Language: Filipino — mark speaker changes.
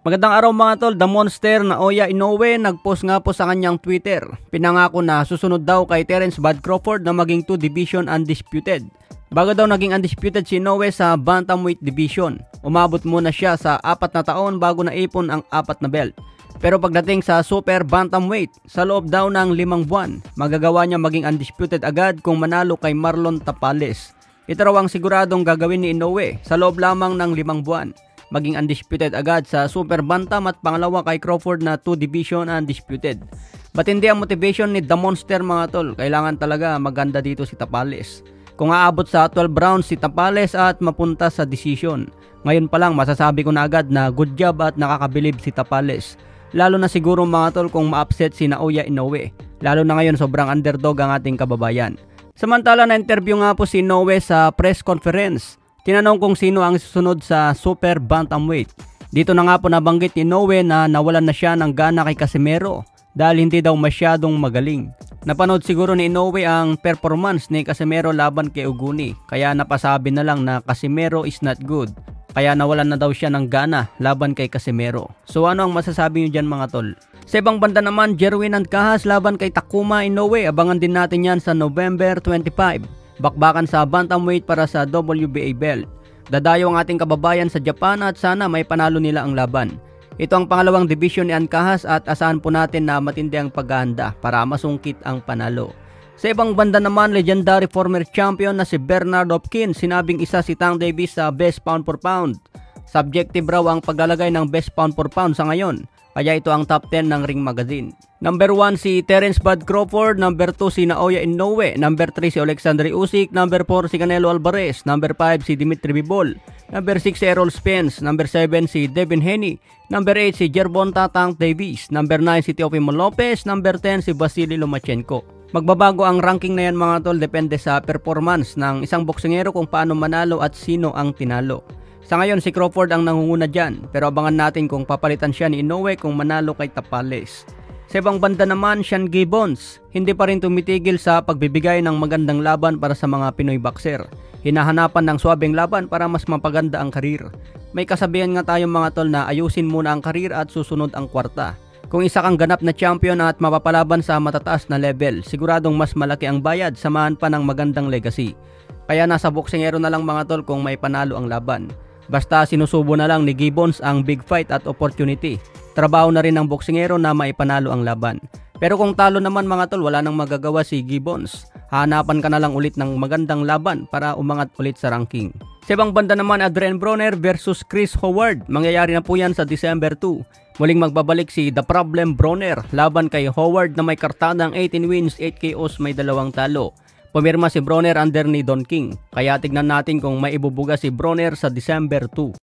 Speaker 1: Magandang araw mga tol, The Monster na Naoya Inoue nagpost nga po sa kanyang Twitter. Pinangako na susunod daw kay Terence Bud Crawford na maging 2 division undisputed. Bago daw naging undisputed si Inoue sa bantamweight division, umabot muna siya sa 4 na taon bago naipon ang 4 na belt. Pero pagdating sa super bantamweight, sa loob daw ng 5 buwan, magagawa niya maging undisputed agad kung manalo kay Marlon Tapales. Ito raw ang siguradong gagawin ni Inoue sa loob lamang ng 5 buwan. Maging undisputed agad sa super bantam at pangalawa kay Crawford na 2 division undisputed. Matindi ang motivation ni The Monster mga tol, kailangan talaga maganda dito si Tapales. Kung aabot sa 12 rounds si Tapales at mapunta sa decision, ngayon pa lang masasabi ko na agad na good job at nakakabilib si Tapales. Lalo na siguro mga tol kung ma-upset si Naoya Inoue, lalo na ngayon sobrang underdog ang ating kababayan. Samantala na interview nga po si Inoue sa press conference. Tinanong kung sino ang susunod sa super bantamweight. Dito na nga po nabanggit ni Inoue na nawalan na siya ng gana kay Casimero dahil hindi daw masyadong magaling. Napanood siguro ni Inoue ang performance ni Casimero laban kay Uguni, kaya napasabi na lang na Casimero is not good. Kaya nawalan na daw siya ng gana laban kay Casimero. So ano ang masasabi niyo dyan mga tol? Sa ibang banda naman, Jerwin Ancajas laban kay Takuma Inoue. Abangan din natin yan sa November 25. Bakbakan sa bantamweight para sa WBA belt. Dadayo ang ating kababayan sa Japan at sana may panalo nila ang laban. Ito ang pangalawang division ni Ancajas at asahan po natin na matindi ang paghahanda para masungkit ang panalo. Sa ibang banda naman, legendary former champion na si Bernard Hopkins, sinabing isa si Tank Davis sa best pound for pound. Subjective raw ang paglalagay ng best pound for pound sa ngayon, kaya ito ang top 10 ng Ring Magazine. Number 1 si Terence Bud Crawford, number 2 si Naoya Inoue, number 3 si Alexander Usyk, number 4 si Canelo Alvarez, number 5 si Dimitri Bivol, number 6 si Errol Spence, number 7 si Devin Haney, number 8 si Gervonta Tank Davis, number 9 si Teofimo Lopez, number 10 si Vasily Lomachenko. Magbabago ang ranking na yan mga tol, depende sa performance ng isang boksingero kung paano manalo at sino ang tinalo. Sa ngayon si Crawford ang nangunguna dyan, pero abangan natin kung papalitan siya ni Inoue kung manalo kay Tapales. Sa ibang banda naman, Sean Gibbons, hindi pa rin tumitigil sa pagbibigay ng magandang laban para sa mga Pinoy boxer. Hinahanapan ng swabing laban para mas mapaganda ang karir. May kasabihan nga tayong mga tol na ayusin muna ang karir at susunod ang kwarta. Kung isa kang ganap na champion at mapapalaban sa matataas na level, siguradong mas malaki ang bayad samahan pa ng magandang legacy. Kaya nasa boksingero na lang mga tol kung may panalo ang laban. Basta sinusubo na lang ni Gibbons ang big fight at opportunity. Trabaho na rin ng boksingero na maipanalo ang laban. Pero kung talo naman mga tol, wala nang magagawa si Gibbons. Hanapan ka na lang ulit ng magandang laban para umangat ulit sa ranking. Sa ibang banda naman, Adrian Broner versus Chris Howard. Mangyayari na po yan sa December 2. Muling magbabalik si The Problem Broner laban kay Howard na may kartadang 18 wins, 8 KOs, may 2 talo. Pumirma si Broner under ni Don King. Kaya tignan natin kung may ibubuga si Broner sa December 2.